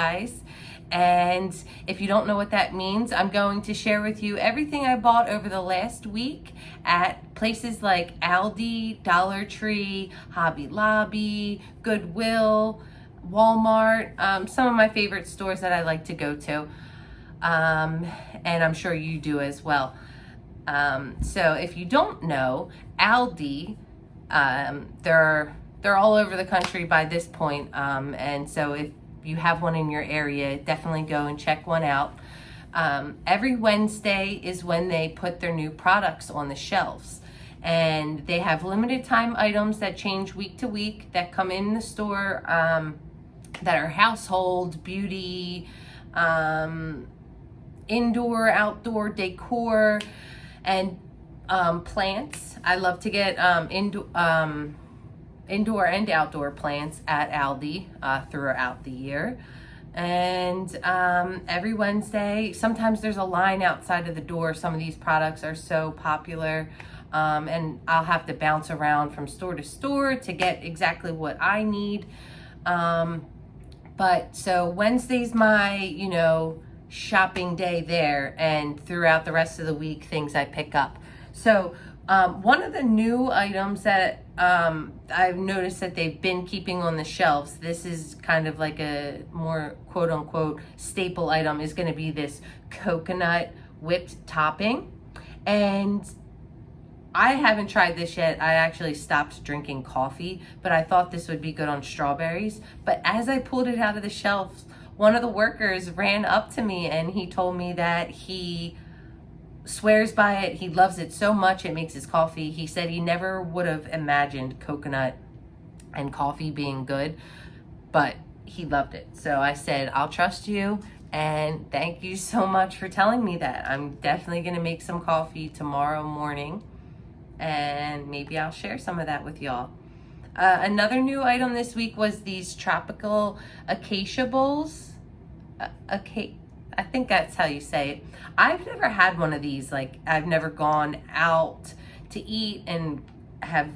guys. And if you don't know what that means, I'm going to share with you everything I bought over the last week at places like Aldi, Dollar Tree, Hobby Lobby, Goodwill, Walmart, some of my favorite stores that I like to go to. And I'm sure you do as well. So if you don't know, Aldi, they're all over the country by this point. And so if you have one in your area, definitely go and check one out. Every Wednesday is when they put their new products on the shelves, and they have limited time items that change week to week that come in the store, that are household, beauty, indoor, outdoor decor, and plants. I love to get indoor and outdoor plants at Aldi throughout the year. And every Wednesday, sometimes there's a line outside of the door. Some of these products are so popular, and I'll have to bounce around from store to store to get exactly what I need. But so Wednesday's my, shopping day there, and throughout the rest of the week, things I pick up. So one of the new items that I've noticed that they've been keeping on the shelves, this is kind of like a more quote unquote staple item, is going to be this coconut whipped topping. And I haven't tried this yet. I actually stopped drinking coffee, but I thought this would be good on strawberries. But as I pulled it out of the shelves, one of the workers ran up to me and he told me that he swears by it. He loves it so much it makes his coffee. He said he never would have imagined coconut and coffee being good, but he loved it. So I said, I'll trust you, and thank you so much for telling me that. I'm definitely going to make some coffee tomorrow morning, and maybe I'll share some of that with y'all. Another new item this week was these tropical Acacia bowls. I think that's how you say it. I've never had one of these. Like, I've never gone out to eat and have,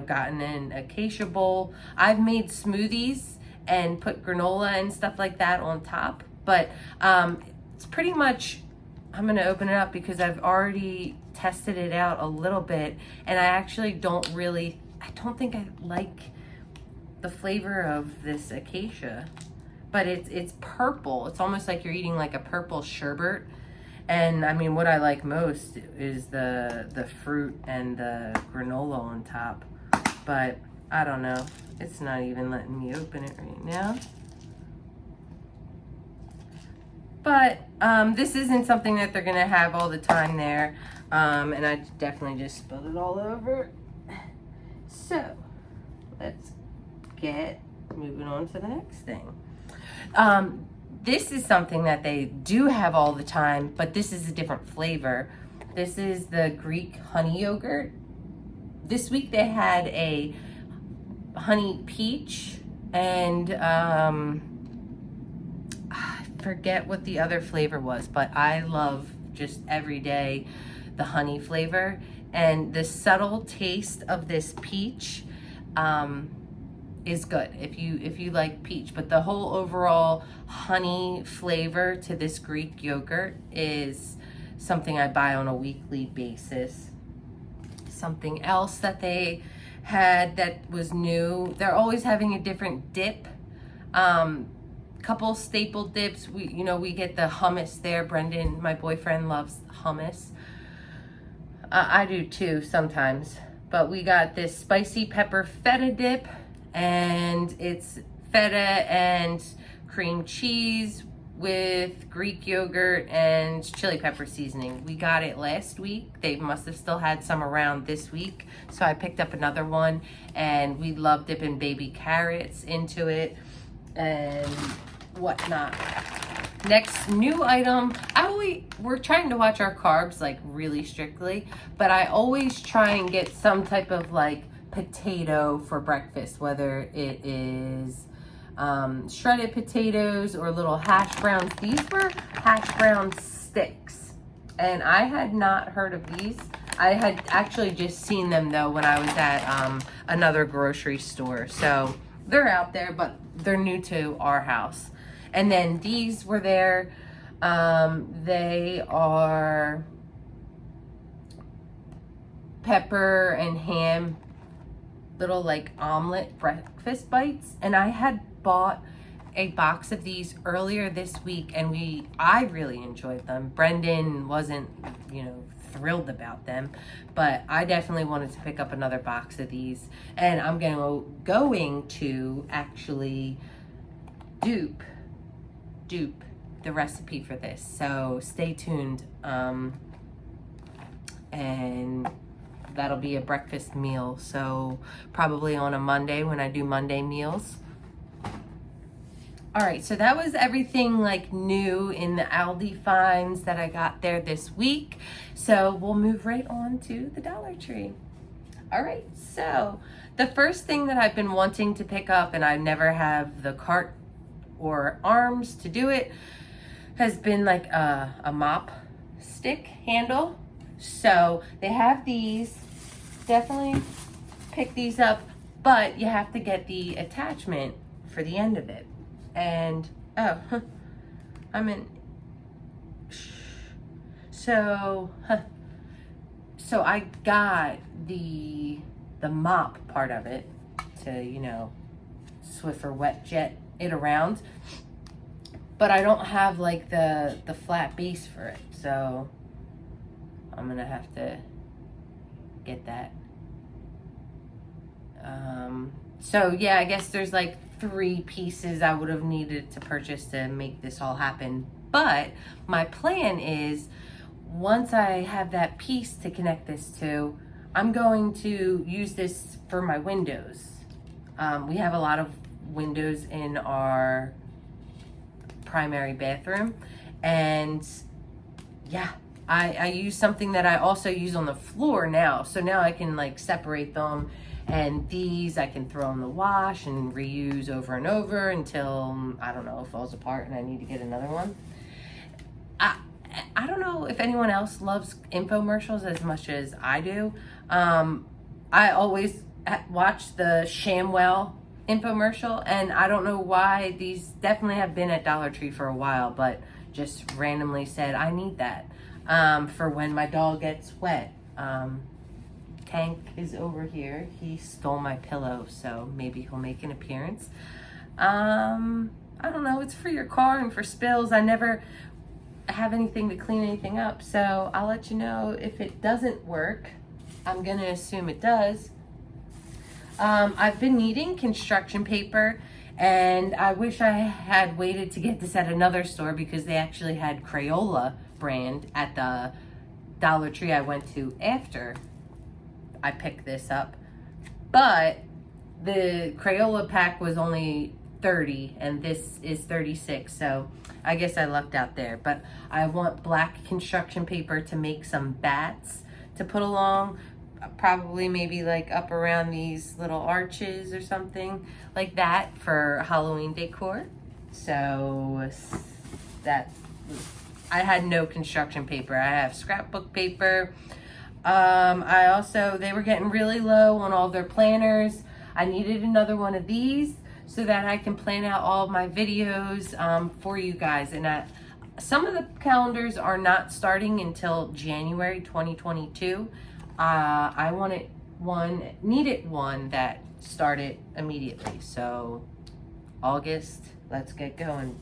gotten an Acacia bowl. I've made smoothies and put granola and stuff like that on top. But it's pretty much, I'm going to open it up because I've already tested it out a little bit. And I actually don't think I like the flavor of this Acacia. But it's purple. It's almost like you're eating like a purple sherbet. And I mean, what I like most is the fruit and the granola on top. But I don't know. It's not even letting me open it right now. But this isn't something that they're gonna have all the time there. And I definitely just spilled it all over. So let's get moving on to the next thing. This is something that they do have all the time, but this is a different flavor. This is the Greek honey yogurt. This week they had a honey peach, and I forget what the other flavor was, but I love just every day the honey flavor. And the subtle taste of this peach is good if you like peach, but the whole overall honey flavor to this Greek yogurt is something I buy on a weekly basis. Something else that they had that was new, they're always having a different dip. Couple staple dips. We get the hummus there. Brendan, my boyfriend, loves hummus. I do too sometimes, but we got this spicy pepper feta dip, and it's feta and cream cheese with Greek yogurt and chili pepper seasoning. We got it last week. They must have still had some around this week, so I picked up another one, and we love dipping baby carrots into it and whatnot. Next new item, we're trying to watch our carbs like really strictly, but I always try and get some type of like potato for breakfast, whether it is shredded potatoes or little hash browns. These were hash brown sticks, and I had not heard of these. I had actually just seen them though when I was at another grocery store, so they're out there, but they're new to our house. And then these were there. They are pepper and ham, little like omelet breakfast bites. And I had bought a box of these earlier this week, and I really enjoyed them. Brendan wasn't, thrilled about them, but I definitely wanted to pick up another box of these, and I'm going to actually dupe the recipe for this, so stay tuned. And that'll be a breakfast meal, so probably on a Monday when I do Monday meals. All right, so that was everything like new in the Aldi finds that I got there this week. So we'll move right on to the Dollar Tree. All right, so the first thing that I've been wanting to pick up, and I never have the cart or arms to do it, has been like a mop stick handle. So they have these, definitely pick these up, but you have to get the attachment for the end of it. And so I got the mop part of it to, Swiffer wet jet it around, but I don't have like the flat base for it, so I'm gonna have to get that. So yeah, I guess there's like 3 pieces I would have needed to purchase to make this all happen. But my plan is, once I have that piece to connect this to, I'm going to use this for my windows. We have a lot of windows in our primary bathroom, and yeah, I use something that I also use on the floor now. So now I can like separate them, and these I can throw in the wash and reuse over and over until, I don't know, it falls apart and I need to get another one. I don't know if anyone else loves infomercials as much as I do. I always watch the ShamWell infomercial, and I don't know why. These definitely have been at Dollar Tree for a while, but just randomly said I need that for when my dog gets wet. Tank is over here. He stole my pillow, so maybe he'll make an appearance. I don't know. It's for your car and for spills. I never have anything to clean anything up, so I'll let you know if it doesn't work. I'm gonna assume it does. I've been needing construction paper, and I wish I had waited to get this at another store, because they actually had Crayola brand at the Dollar Tree I went to after I picked this up. But the Crayola pack was only 30 and this is 36, so I guess I lucked out there. But I want black construction paper to make some bats to put along, probably maybe like up around these little arches or something like that for Halloween decor. So that's, I had no construction paper. I have scrapbook paper. They were getting really low on all their planners. I needed another one of these so that I can plan out all of my videos for you guys. And some of the calendars are not starting until January 2022. I needed one that started immediately. So August, let's get going.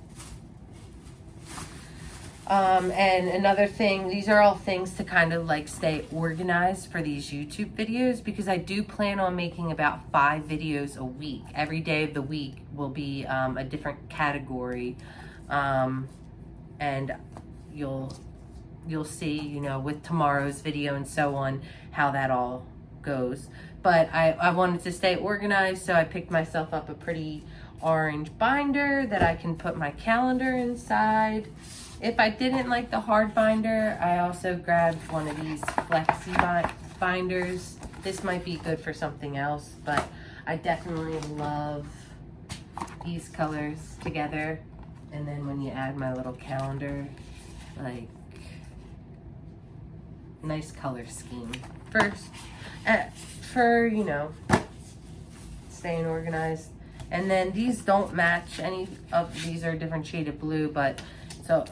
And another thing, these are all things to kind of like stay organized for these YouTube videos, because I do plan on making about 5 videos a week. Every day of the week will be a different category, and you'll see, with tomorrow's video and so on, how that all goes. But I wanted to stay organized, so I picked myself up a pretty orange binder that I can put my calendar inside. If I didn't like the hard binder, I also grabbed one of these flexi binders. This might be good for something else, but I definitely love these colors together. And then when you add my little calendar, like, nice color scheme. For staying organized. And then these don't match any of these, are a different shade of blue, but so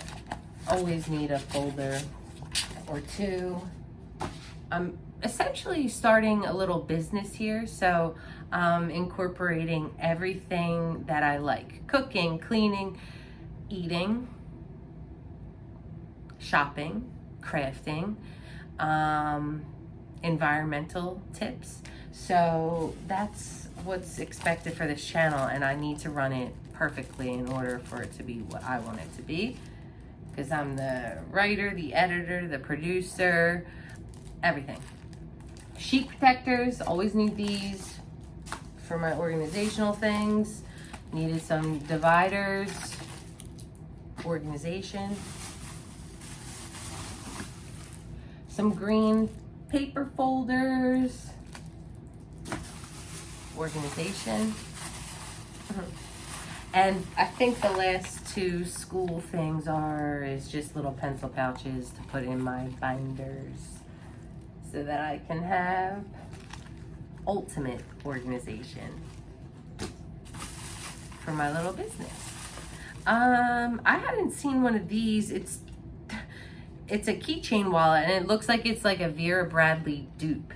always need a folder or two. I'm essentially starting a little business here, so incorporating everything that I like: cooking, cleaning, eating, shopping, crafting, environmental tips. So that's what's expected for this channel, and I need to run it perfectly in order for it to be what I want it to be, because I'm the writer, the editor, the producer, everything. Sheet protectors, always need these for my organizational things. Needed some dividers, organization. Some green paper folders, organization. And I think the last two school things is just little pencil pouches to put in my binders so that I can have ultimate organization for my little business. I haven't seen one of these. It's a Keychain Wallet, and it looks like it's like a Vera Bradley dupe.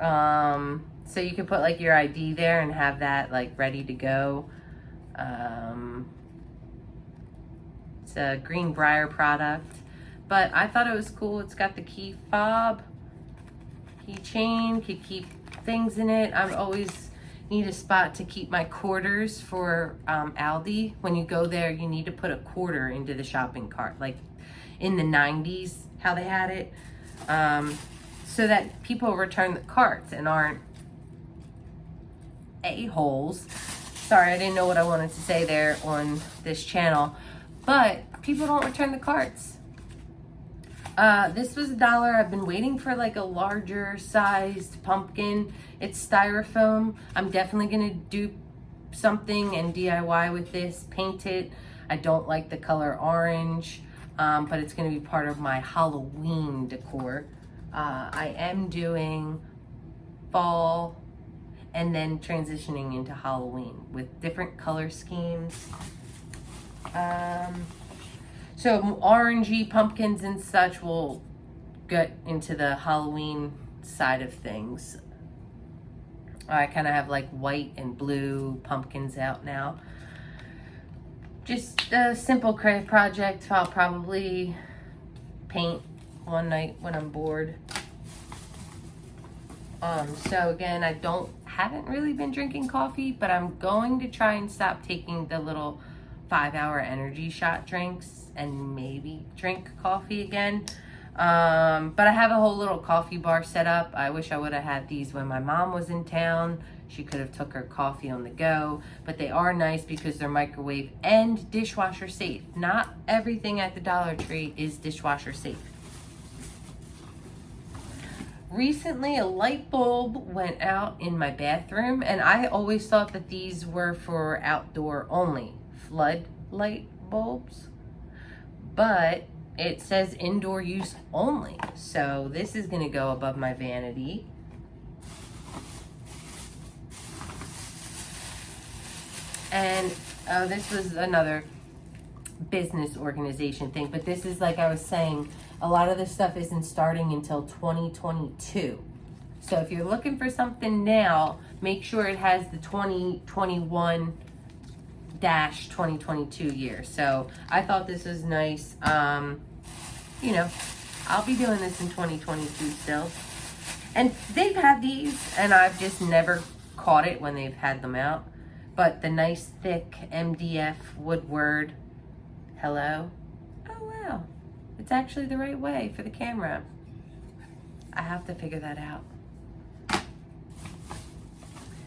So you can put like your ID there and have that like ready to go. It's a Greenbrier product, but I thought it was cool. It's got the key fob, keychain, could keep things in it. I always need a spot to keep my quarters for Aldi. When you go there, you need to put a quarter into the shopping cart, like in the 90s, how they had it, so that people return the carts and aren't a-holes. Sorry, I didn't know what I wanted to say there on this channel, but people don't return the carts. This was $1. I've been waiting for like a larger sized pumpkin. It's styrofoam. I'm definitely gonna do something and DIY with this, paint it. I don't like the color orange, but it's gonna be part of my Halloween decor. I am doing fall and then transitioning into Halloween with different color schemes. So orangey pumpkins and such will get into the Halloween side of things. I kind of have like white and blue pumpkins out now. Just a simple craft project. I'll probably paint one night when I'm bored. So again, I haven't really been drinking coffee, but I'm going to try and stop taking the little 5-hour energy shot drinks and maybe drink coffee again. But I have a whole little coffee bar set up. I wish I would have had these when my mom was in town. She could have took her coffee on the go, but they are nice because they're microwave and dishwasher safe. Not everything at the Dollar Tree is dishwasher safe. Recently, a light bulb went out in my bathroom, and I always thought that these were for outdoor only, floodlight bulbs, but it says indoor use only. So this is gonna go above my vanity. And this was another business organization thing, but this is, like I was saying, a lot of this stuff isn't starting until 2022. So if you're looking for something now, make sure it has the 2021-2022 year. So I thought this was nice. You know, I'll be doing this in 2022 still. And they've had these, and I've just never caught it when they've had them out. But the nice thick MDF Woodward, hello. Oh wow, it's actually the right way for the camera. I have to figure that out.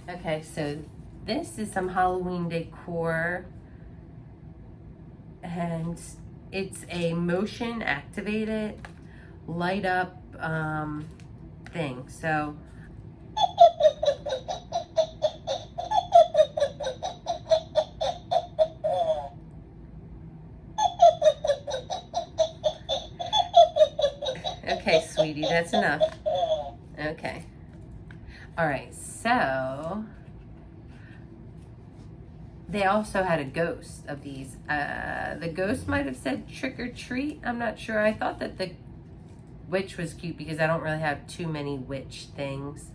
Okay, so this is some Halloween decor, and it's a motion activated light up thing. So okay, sweetie, that's enough. Okay. All right, so they also had a ghost of these. The ghost might have said trick or treat. I'm not sure. I thought that the witch was cute because I don't really have too many witch things.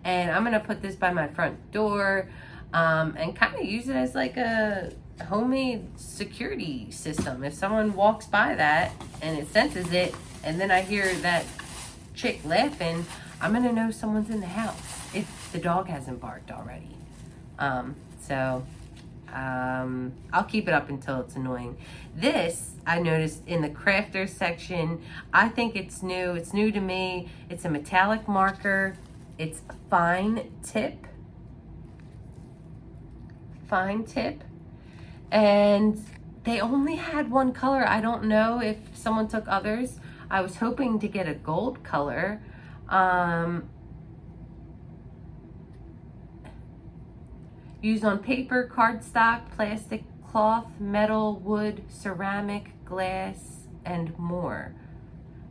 And I'm gonna put this by my front door and kind of use it as like a homemade security system. If someone walks by that and it senses it, and then I hear that chick laughing, I'm gonna know someone's in the house if the dog hasn't barked already. I'll keep it up until it's annoying. This, I noticed in the crafters section. I think it's new. It's new to me. It's a metallic marker. It's fine tip. Fine tip. And they only had one color. I don't know if someone took others. I was hoping to get a gold color. Used on paper, cardstock, plastic, cloth, metal, wood, ceramic, glass, and more.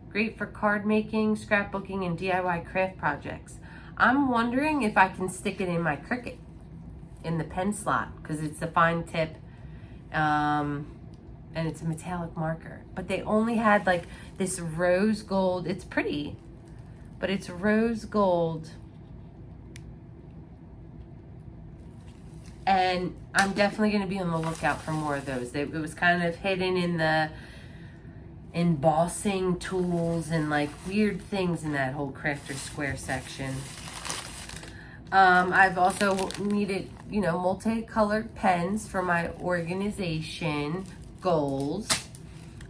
Great for card making, scrapbooking, and DIY craft projects. I'm wondering if I can stick it in my Cricut, in the pen slot, because it's a fine tip, and it's a metallic marker. But they only had like this rose gold. It's pretty, but it's rose gold. And I'm definitely going to be on the lookout for more of those. It was kind of hidden in the embossing tools and like weird things in that whole Crafter Square section. I've also needed, multicolored pens for my organization goals.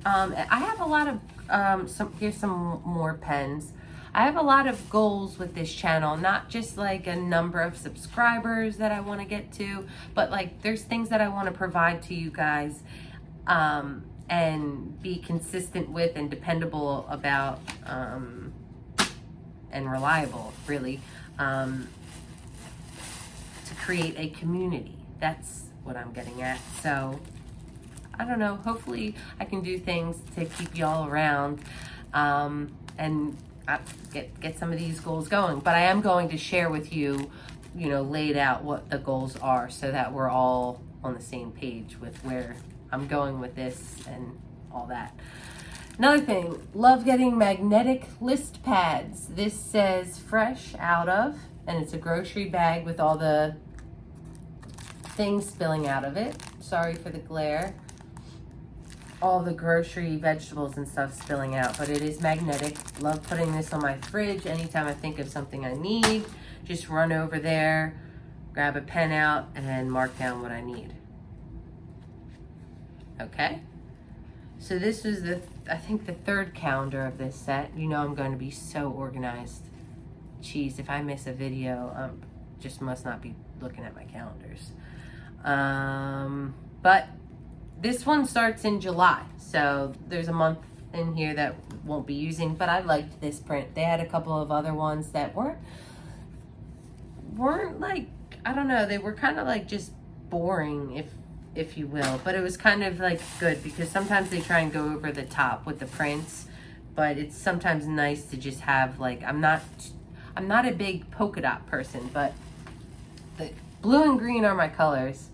I have a lot of, here's some more pens. I have a lot of goals with this channel, not just like a number of subscribers that I want to get to, but like there's things that I want to provide to you guys and be consistent with and dependable about and reliable, really, to create a community. That's what I'm getting at. So I don't know, hopefully I can do things to keep y'all around and get some of these goals going. But I am going to share with you, laid out what the goals are so that we're all on the same page with where I'm going with this and all that. Another thing, love getting magnetic list pads. This says fresh out of, and it's a grocery bag with all the things spilling out of it. Sorry for the glare. All the grocery vegetables and stuff spilling out, but it is magnetic. Love putting this on my fridge anytime I think of something I need. Just run over there, grab a pen out, and mark down what I need. Okay, so this is I think the third calendar of this set. I'm going to be so organized. Jeez, if I miss a video, just must not be looking at my calendars. But this one starts in July, so there's a month in here that won't be using, but I liked this print. They had a couple of other ones that weren't like, I don't know, they were kind of like just boring, if you will, but it was kind of like good because sometimes they try and go over the top with the prints, but it's sometimes nice to just have like, I'm not a big polka dot person, but the blue and green are my colors,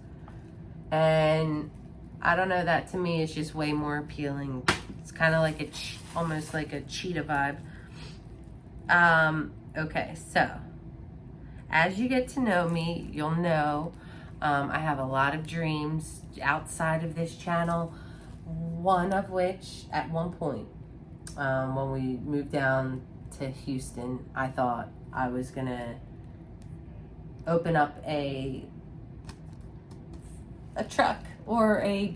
and I don't know, that to me is just way more appealing. It's kind of like almost like a cheetah vibe. Okay, so as you get to know me, you'll know I have a lot of dreams outside of this channel. One of which, at one point, when we moved down to Houston, I thought I was gonna open up a truck or a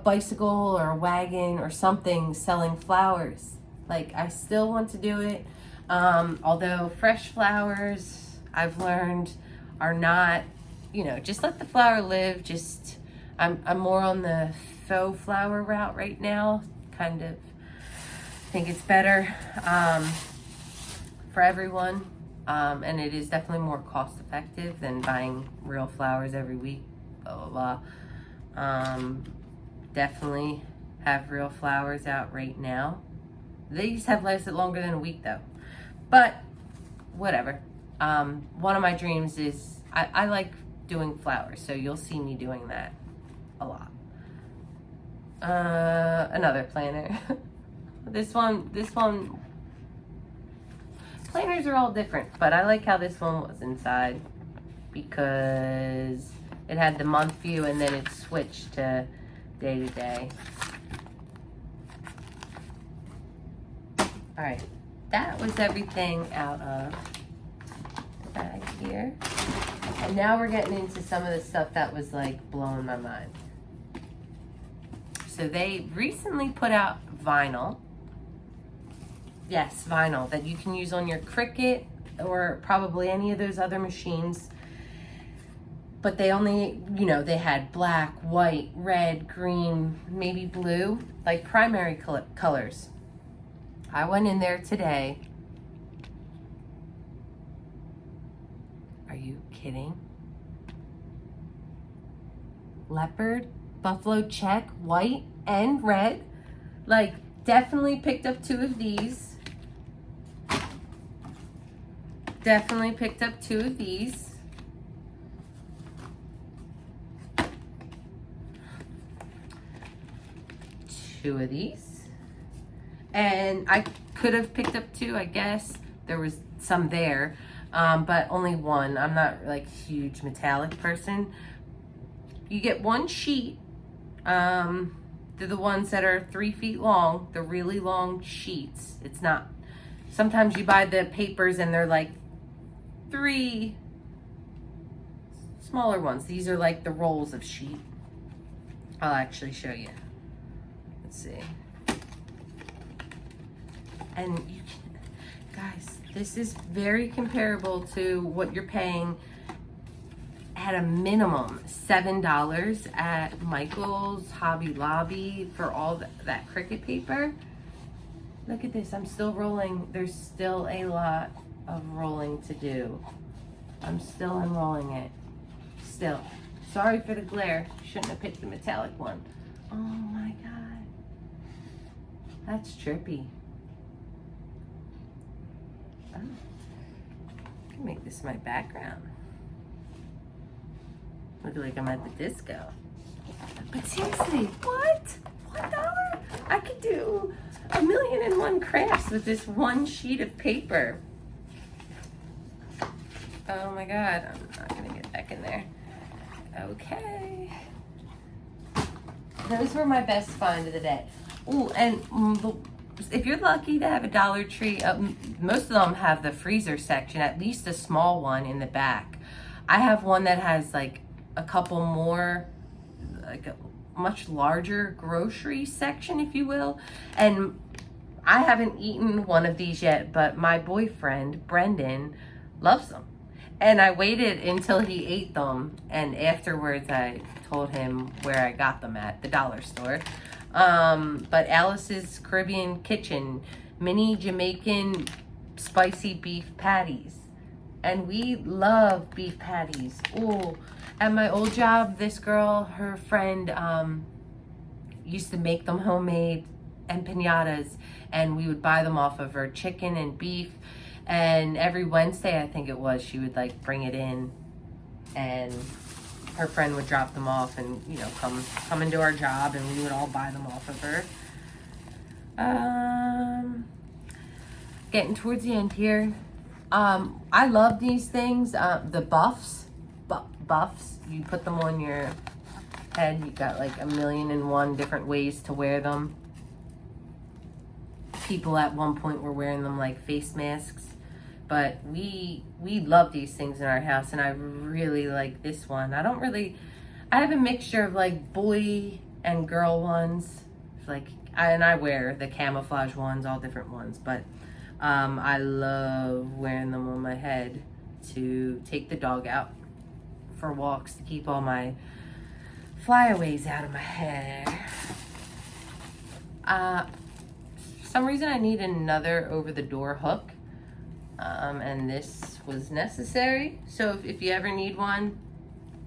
bicycle or a wagon or something selling flowers. Like, I still want to do it, although fresh flowers, I've learned, are not, just let the flower live. Just I'm more on the faux flower route right now. Kind of think it's better for everyone, and it is definitely more cost effective than buying real flowers every week. Blah blah blah. Definitely have real flowers out right now. These have lasted longer than a week though, but whatever. One of my dreams is I like doing flowers, so you'll see me doing that a lot. Another planner. This one, planners are all different, but I like how this one was inside because it had the month view and then it switched to day to day. All right, that was everything out of the bag here. And now we're getting into some of the stuff that was like blowing my mind. So they recently put out vinyl. Yes, vinyl that you can use on your Cricut or probably any of those other machines. But they only, you know, they had black, white, red, green, maybe blue, like primary colors. I went in there today. Are you kidding? Leopard, buffalo check, white and red. Like, definitely picked up 2 of these. Definitely picked up 2 of these. Two of these. And I could have picked up 2, I guess. There was some there, but only 1. I'm not like a huge metallic person. You get 1 sheet. They're the ones that are 3 feet long. They're really long sheets. It's not, sometimes you buy the papers and they're like 3 smaller ones. These are like the rolls of sheet. I'll actually show you. Let's see. And you can, guys, this is very comparable to what you're paying at a minimum $7 at Michael's, Hobby Lobby for all that Cricut paper. Look at this, I'm still rolling. There's still a lot of rolling to do. I'm still unrolling it. Still. Sorry for the glare. Shouldn't have picked the metallic one. Oh my God. That's trippy. Oh. I can make this my background. Look like I'm at the disco. But seriously, what? $1? I could do 1,000,001 crafts with this 1 sheet of paper. Oh my God, I'm not gonna get back in there. Okay. Those were my best find of the day. Ooh, and if you're lucky to have a Dollar Tree, most of them have the freezer section, at least a small one in the back. I have one that has like a couple more, like a much larger grocery section, if you will. And I haven't eaten one of these yet, but my boyfriend, Brendan, loves them. And I waited until he ate them, and afterwards I told him where I got them at, the dollar store. But Alice's Caribbean Kitchen, mini Jamaican spicy beef patties. And we love beef patties. Ooh, at my old job, this girl, her friend, used to make them homemade empanadas, and we would buy them off of her, chicken and beef. And every Wednesday, I think it was, she would like bring it in, and her friend would drop them off and, you know, come into our job, and we would all buy them off of her. Getting towards the end here. I love these things. The buffs, you put them on your head. You got like 1,000,001 different ways to wear them. People at one point were wearing them like face masks. But we love these things in our house, and I really like this one. I have a mixture of like boy and girl ones. Like, I wear the camouflage ones, all different ones, but I love wearing them on my head to take the dog out for walks, to keep all my flyaways out of my hair. For some reason I need another over-the-door hook. And this was necessary. So if you ever need one,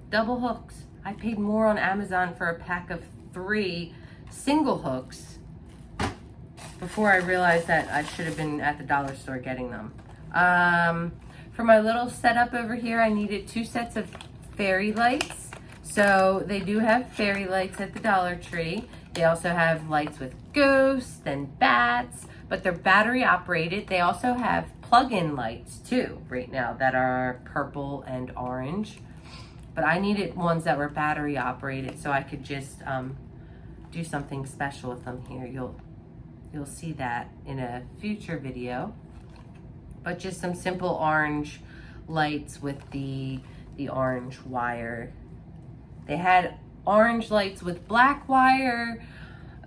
double hooks. I paid more on Amazon for a pack of 3 single hooks before I realized that I should have been at the dollar store getting them. For my little setup over here, I needed 2 sets of fairy lights. So they do have fairy lights at the Dollar Tree. They also have lights with ghosts and bats, but they're battery operated. They also have plug-in lights too right now that are purple and orange. But I needed ones that were battery operated so I could just do something special with them here. You'll see that in a future video. But just some simple orange lights with the orange wire. They had orange lights with black wire.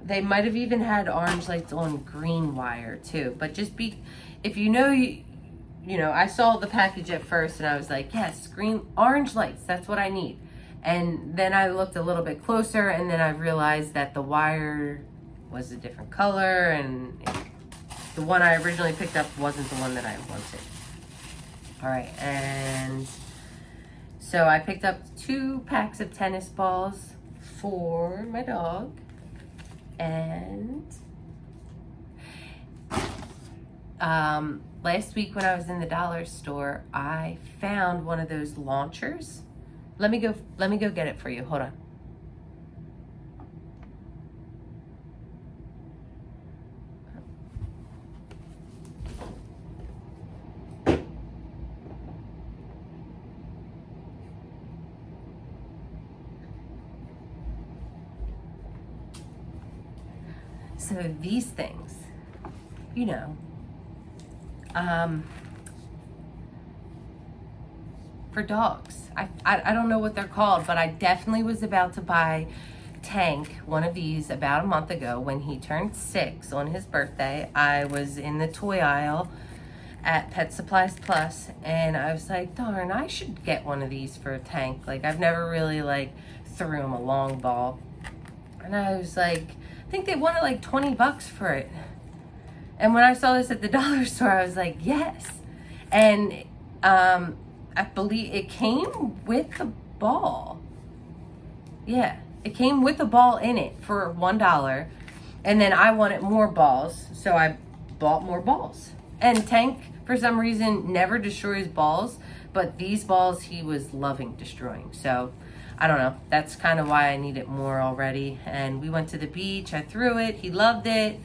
They might have even had orange lights on green wire too. But just if you know, you know, I saw the package at first and I was like, yes, orange lights, that's what I need. And then I looked a little bit closer and then I realized that the wire was a different color and the one I originally picked up wasn't the one that I wanted. All right, and so I picked up 2 packs of tennis balls for my dog. And last week when I was in the dollar store, I found one of those launchers. Let me go get it for you. Hold on. So these things, you know, for dogs. I don't know what they're called, but I definitely was about to buy Tank one of these about a month ago when he turned 6 on his birthday. I was in the toy aisle at Pet Supplies Plus and I was like, darn, I should get one of these for Tank. Like, I've never really like threw him a long ball. And I was like, I think they wanted like 20 bucks for it. And when I saw this at the dollar store, I was like, yes. And I believe it came with the ball. Yeah, it came with a ball in it for $1. And then I wanted more balls, so I bought more balls. And Tank, for some reason, never destroys balls, but these balls he was loving destroying. So I don't know, that's kind of why I need it more already. And we went to the beach, I threw it, he loved it.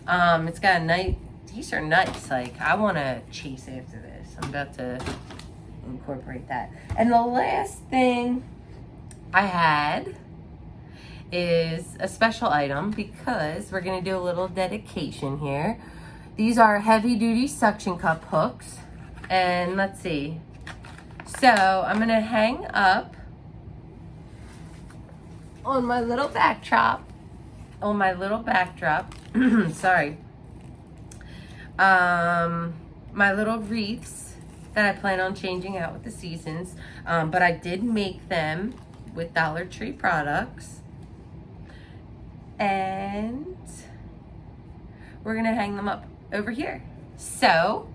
It's got a nice, these are nice. Like, I want to chase after this. I'm about to incorporate that. And the last thing I had is a special item because we're going to do a little dedication here. These are heavy duty suction cup hooks. And let's see. So I'm going to hang up on my little backdrop. Sorry. My little wreaths that I plan on changing out with the seasons. But I did make them with Dollar Tree products. And we're gonna hang them up over here. So,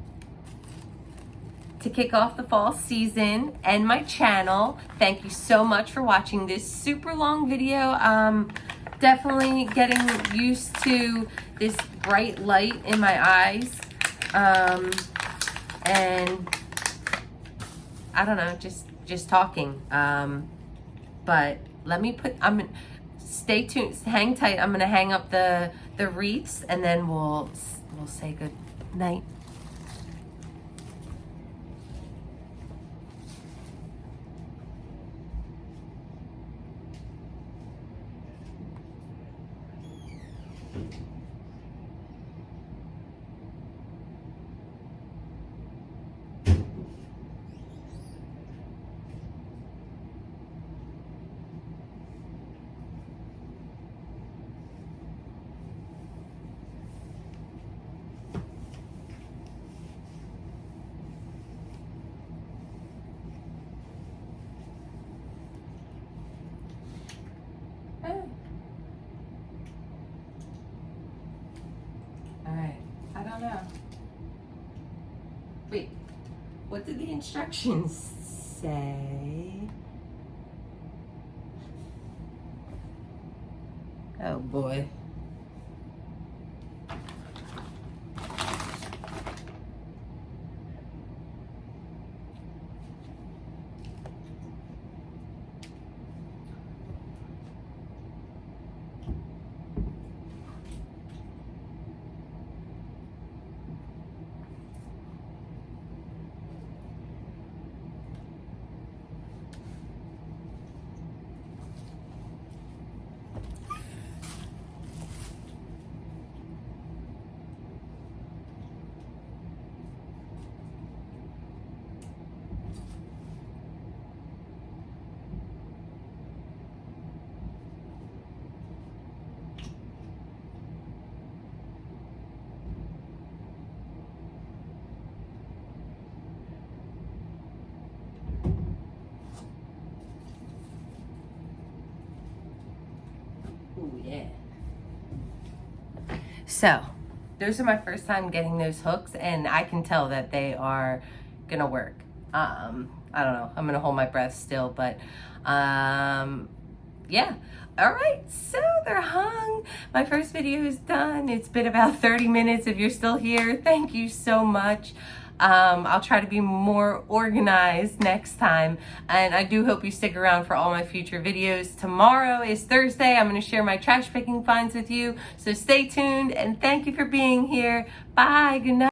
to kick off the fall season and my channel, thank you so much for watching this super long video. Definitely getting used to this bright light in my eyes. And I don't know, just talking. But let me stay tuned, hang tight. I'm gonna hang up the wreaths and then we'll say good night. Wait, what did the instructions say? Oh boy. So those are my first time getting those hooks, and I can tell that they are gonna work. I don't know, I'm gonna hold my breath still, but yeah. All right, so they're hung. My first video is done. It's been about 30 minutes. If you're still here, thank you so much. I'll try to be more organized next time, and I do hope you stick around for all my future videos. Tomorrow is Thursday. I'm going to share my trash picking finds with you, so stay tuned, and thank you for being here. Bye. Good night.